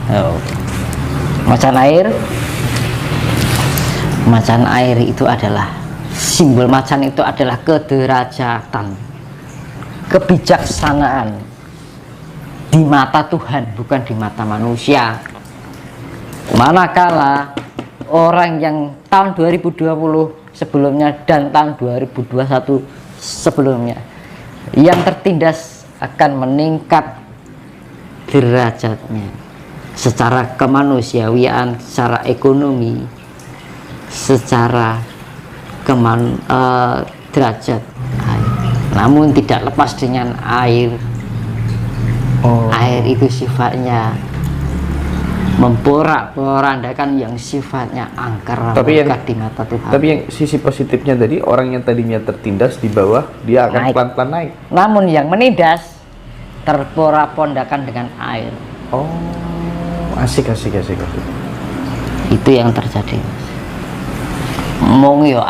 Oh. Macan air itu adalah simbol macan itu adalah kederajatan, kebijaksanaan di mata Tuhan, bukan di mata manusia. Manakala orang yang tahun 2020 sebelumnya dan tahun 2021 sebelumnya yang tertindas akan meningkat derajatnya secara kemanusiaan, secara ekonomi, secara derajat air. Namun tidak lepas dengan air. Air itu sifatnya memporak-porandakan yang sifatnya angker di mata Tuhan. Tapi yang sisi positifnya tadi, orang yang tadinya tertindas di bawah, dia akan pelan-pelan naik. Namun yang menindas terporak-porandakan dengan air. Oh, asik. Itu yang terjadi.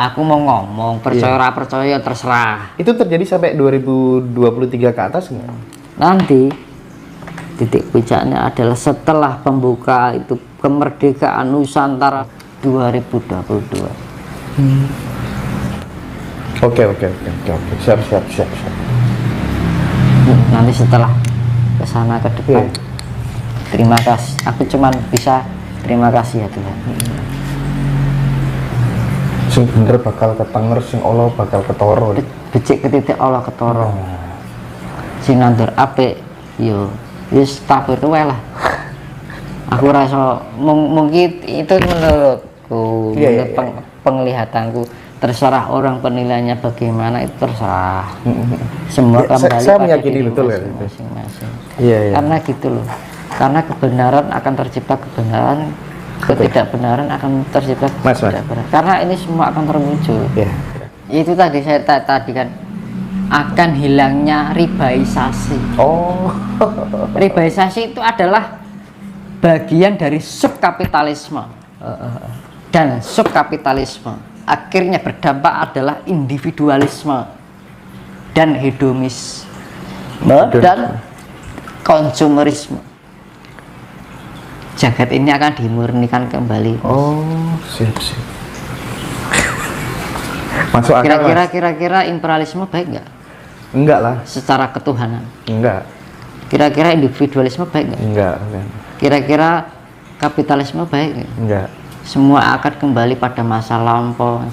Aku mau ngomong, percaya percaya terserah. Itu terjadi sampai 2023 ke atas nggak? Nanti titik puncaknya adalah setelah pembuka itu kemerdekaan Nusantara 2022. Oke. Siap. Nanti setelah kesana ke depan. Terima kasih. Aku cuman bisa terima kasih ya Tuhan. Sing bener bakal ketenger, sing Allah bakal ketoro. Becik ketitik Allah ketoro. Sing nandur apik yo wis tak bertuwe lah. Aku rasa mungkin itu menurutku, penglihatanku. Terserah orang penilaiannya bagaimana, itu terserah. Semua kembali saya pada meyakini diri betul masing-masing. Iya. Karena gitu loh. Karena kebenaran akan tercipta kebenaran, ketidakbenaran akan tercipta ketidakbenaran. Karena ini semua akan terwujud. Itu tadi saya tadi kan akan hilangnya ribaisasi. Ribaisasi itu adalah bagian dari subkapitalisme, dan subkapitalisme akhirnya berdampak adalah individualisme dan hedonisme dan konsumerisme. Jagat ini akan dimurnikan kembali. Siap. Masuk akal. Kira-kira imperialisme baik nggak? Enggak lah. Secara ketuhanan. Enggak. Kira-kira individualisme baik nggak? Enggak. Kira-kira kapitalisme baik nggak? Enggak. Semua akan kembali pada masa lampau.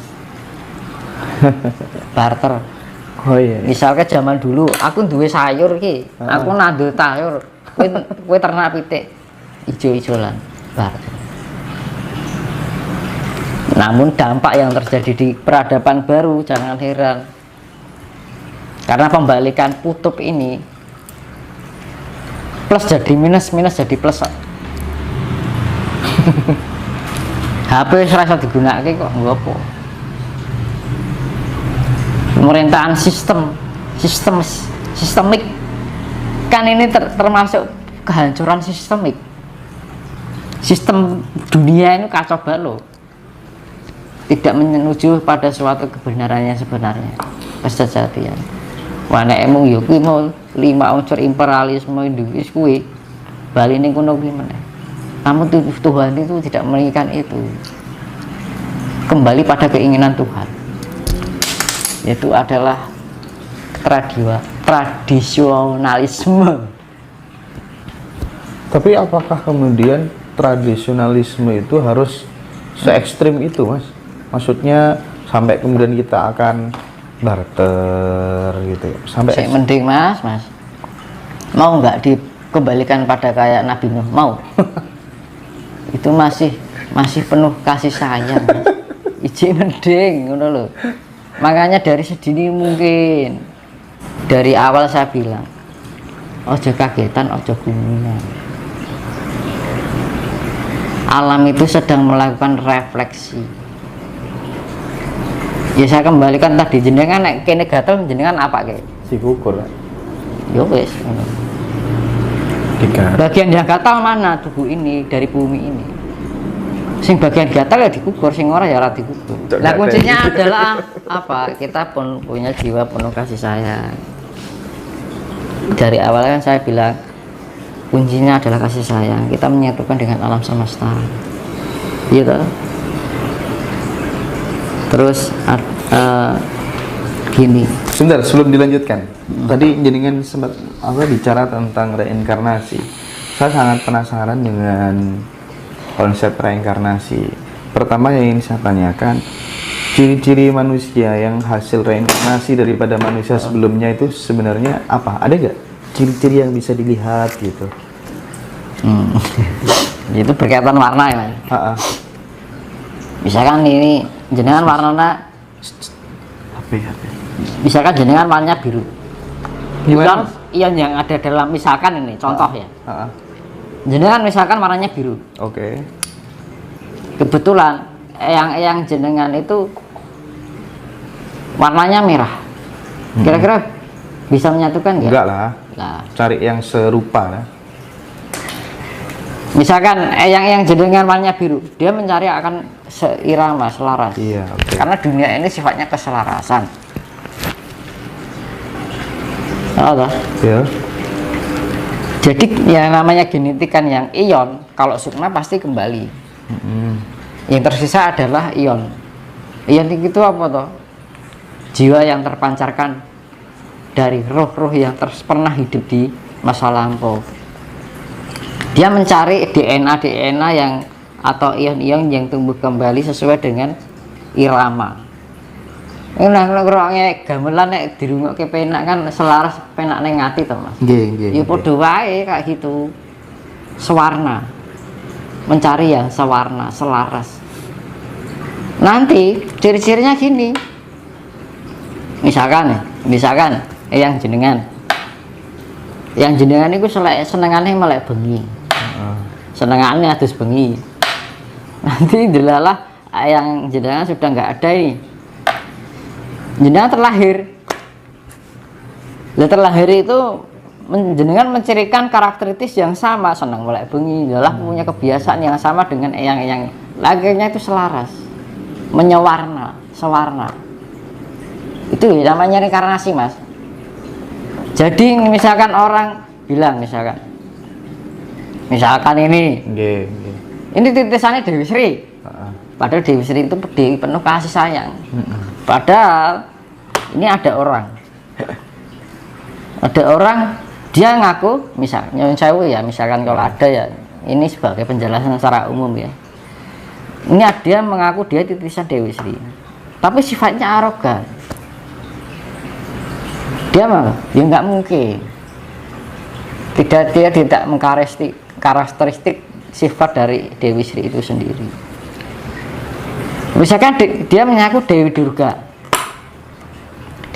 Barter. Misalnya zaman dulu aku duwe sayur ki, aku nandur sayur, kowe ternak pitik ijo-ijolan, barter. Namun dampak yang terjadi di peradaban baru jangan heran, karena pembalikan kutub ini plus jadi minus, minus jadi plus. HP serasa digunakan kok nggak apa. Pemerintahan sistemik kan ini termasuk kehancuran sistemik. Sistem dunia ini kacau balau, tidak menuju pada suatu kebenaran yang sebenarnya, kesejatian. Wana emang yo kuwi mau 5 unsur imperialisme Indonesia kuwi bali ning kono kuwi meneh. Namun Tuhan itu tidak menginginkan itu. Kembali pada keinginan Tuhan, yaitu adalah tradisionalisme. Tapi apakah kemudian tradisionalisme itu harus se ekstrim itu, Mas? Maksudnya sampai kemudian kita akan barter gitu ya? Sampai mending mas mau nggak dikembalikan pada kayak Nabi Nuh? Mau. Itu masih penuh kasih sayang, mas. Iji mending ngono loh. Makanya dari sedini mungkin dari awal saya bilang ojo kagetan, ojo gumungan. Alam itu sedang melakukan refleksi. Ya saya kembalikan tadi, jenengan nek kene gatel jenengan apa ke? Dikukur kan? Ya wes. Bagian yang gatal mana tubuh ini dari bumi ini? Sing bagian gatal ya dikukur, sing ora ya ora dikukur. Nah kuncinya adalah apa? Kita pun punya jiwa penuh kasih sayang. Dari awal kan saya bilang kuncinya adalah kasih sayang. Kita menyatukan dengan alam semesta, gitu. Terus gini. Sebentar, sebelum dilanjutkan. Tadi jenengan sempat bicara tentang reinkarnasi. Saya sangat penasaran dengan konsep reinkarnasi. Pertama yang ingin saya tanyakan, ciri-ciri manusia yang hasil reinkarnasi daripada manusia sebelumnya itu sebenarnya apa? Ada nggak ciri-ciri yang bisa dilihat gitu? Itu berkaitan warna ya, Mas. Misalkan ini jenengan warnanya misalkan jenengan warnanya biru. Gimana? Ion yang ada dalam, misalkan ini contoh ya. Jenengan misalkan warnanya biru. Oke. Kebetulan yang jenengan itu warnanya merah. Kira-kira bisa menyatukan nggak? Enggak lah. Nah, Cari yang serupa lah. misalkan yang jenengan warnanya biru, dia mencari akan seirama, selaras. Iya, oke. Karena dunia ini sifatnya keselarasan. Apa? Ya. Jadi yang namanya genetik kan yang ion, kalau sukma pasti kembali. Yang tersisa adalah ion. Ion itu apa toh? Jiwa yang terpancarkan dari roh-roh yang pernah hidup di masa lampau. Dia mencari DNA yang atau ion-ion yang tumbuh kembali sesuai dengan irama. Nah, ngrokne gamelan nek dirungokke penak kan selaras penak ning ati to, Mas. Nggih. Ya padha wae kayak gitu. Sewarna. Mencari yang sewarna, selaras. Nanti ciri-cirinya gini. Misalkan yang jenengan itu senengane melek bengi. Senengane adus bengi. Nanti delalah yang jenengan sudah nggak ada ini. Jenengan terlahir itu jenengan mencirikan karakteristik yang sama, senang melek bengi, adalah punya kebiasaan yang sama dengan yang lahirnya itu selaras, menyewarna, sewarna. Itu namanya reinkarnasi, Mas. Jadi misalkan orang bilang misalkan ini titisannya Dewi Sri. Padahal Dewi Sri itu Dewi penuh kasih sayang. Padahal ini ada orang dia ngaku, misalkan kalau ada ya, ini sebagai penjelasan secara umum ya. Ini dia mengaku dia titisan Dewi Sri, tapi sifatnya arogan. Dia mah ya nggak mungkin. Dia tidak mengkarakteristik sifat dari Dewi Sri itu sendiri. Misalkan dia mengaku Dewi Durga.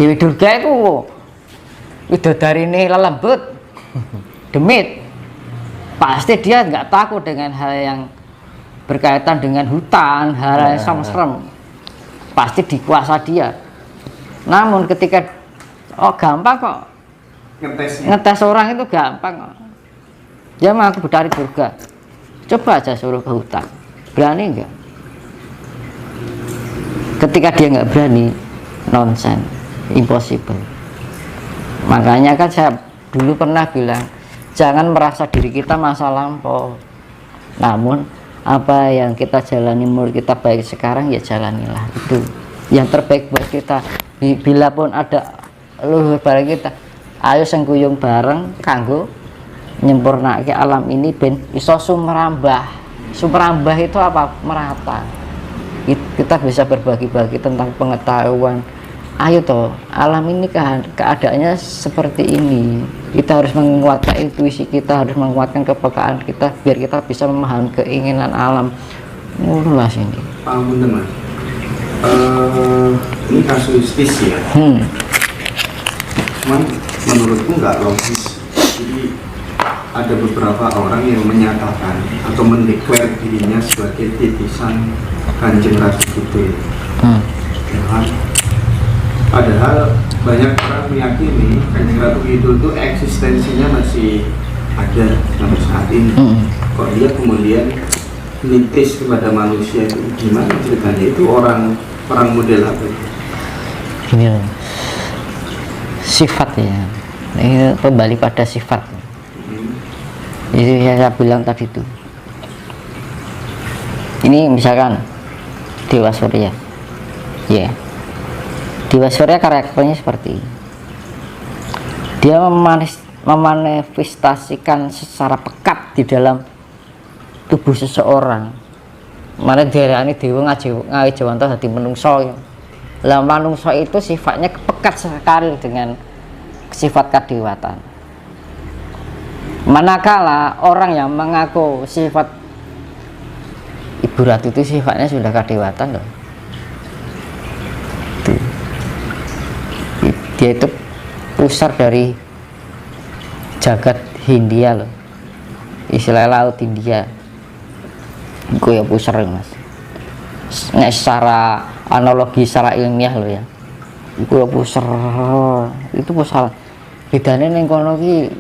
Dewi Durga itu widodari ini lelembut, demit. Pasti dia nggak takut dengan hal yang berkaitan dengan hutan, hal yang serem-serem. Pasti dikuasa dia. Namun ketika gampang kok ngetes orang itu gampang kok. Dia mengaku Betari Durga. Coba aja suruh ke hutan, berani nggak? Ketika dia nggak berani, nonsen, impossible. Makanya kan saya dulu pernah bilang, jangan merasa diri kita masa lampau. Namun apa yang kita jalani menurut kita baik sekarang, ya jalanilah itu yang terbaik buat kita. Bila pun ada luhur bareng kita, ayo sengguyung bareng kanggo nyempurnake alam ini ben iso sumrambah. Sumrambah itu apa? Merata. Kita bisa berbagi-bagi tentang pengetahuan. Ayo toh, alam ini keadaannya seperti ini. Kita harus menguatkan intuisi kita, harus menguatkan kepekaan kita biar kita bisa memahami keinginan alam. Luas ini. Bener, Mas. Ini kasuistis ya. Cuman menurutku nggak logis. Jadi ada beberapa orang yang menyatakan atau mendeklar dirinya sebagai titisan Kanjeng Ratu Kidul. Ya kan? Padahal banyak orang meyakini Kanjeng Ratu Kidul itu eksistensinya masih ada sampai saat ini. Kok dia kemudian nitis kepada manusia itu gimana ceritanya? Itu orang model apa itu? Gini loh, sifat ya. Ini kembali pada sifat. Itu saya bilang tadi itu. Ini misalkan Dewa Surya, ya, Dewa Surya karakternya seperti ini. Dia memanifestasikan secara pekat di dalam tubuh seseorang. Mana diarani dewa ngawi Jawanto dadi menungso. Lah manungso itu sifatnya pekat sekali dengan sifat kadewatan. Manakala orang yang mengaku sifat Ibu Ratu itu sifatnya sudah kadewatan loh. Dia itu pusar dari jagat Hindia loh, istilah laut Hindia. Itu ya pusar mas. Nah, secara analogi, secara ilmiah loh ya. Itu ya pusar, itu pusar. Bedanya neng kono ki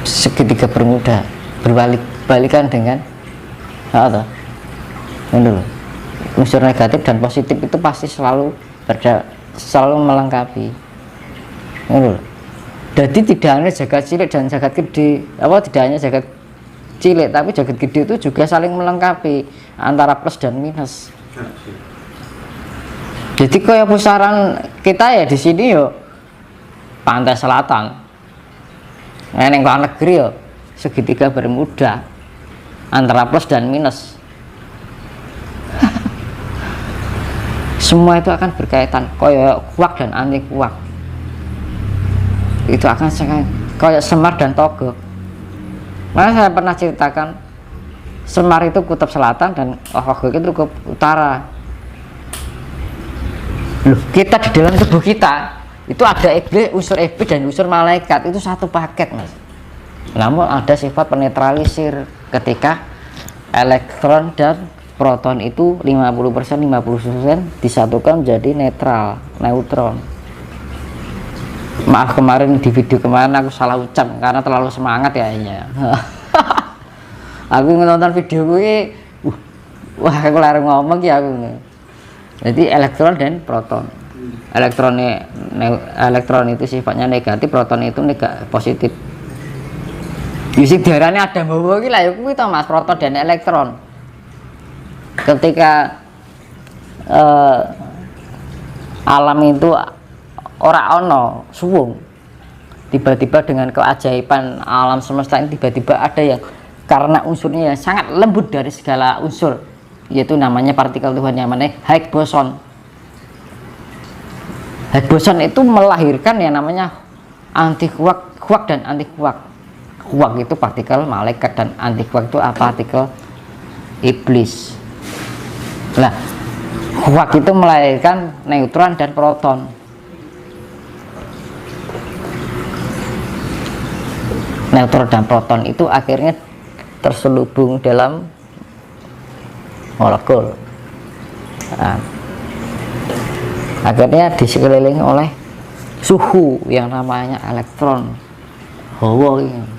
segitiga bermuda, balikan dengan apa? Ini loh. Unsur negatif dan positif itu pasti selalu melengkapi. Ini loh. Jadi tidak hanya jagat cilik dan jagat gede, tidak hanya jagat cilik, tapi jagat gede itu juga saling melengkapi antara plus dan minus. Jadi kayak pusaran kita ya di sini yo pantai selatan, neng luar negeri yo segitiga bermuda antara plus dan minus. Semua itu akan berkaitan, kayak kuak dan anti kuak. Itu akan kayak Semar dan Togog. Mana saya pernah ceritakan, Semar itu kutub selatan dan Togog itu kutub utara. Loh, kita di dalam tubuh kita itu ada iblis, unsur iblis dan unsur malaikat, itu satu paket mas. Namun ada sifat penetralisir ketika elektron dan proton itu 50% disatukan menjadi neutron. Maaf kemarin di video kemarin aku salah ucap karena terlalu semangat ya ini. Aku nonton video gue, wah aku lari ngomong ya aku. Jadi elektron dan proton. Elektron itu sifatnya negatif, proton itu positif. Yusik diarani ada bawa gila ya kuwi to Mas, proton dan elektron. Ketika alam itu ora ono suwung, tiba-tiba dengan keajaiban alam semesta ini tiba-tiba ada yang karena unsurnya yang sangat lembut dari segala unsur, yaitu namanya partikel Tuhan yang namanya Higgs boson. Higgs boson itu melahirkan yang namanya anti kuak dan anti kuak. Kuak itu partikel malaikat dan anti kuak itu partikel iblis. Nah, kuak itu melahirkan neutron dan proton. Neutron dan proton itu akhirnya terselubung dalam molekul. Nah, akhirnya disekelilingi oleh suhu yang namanya elektron. Hawa ini.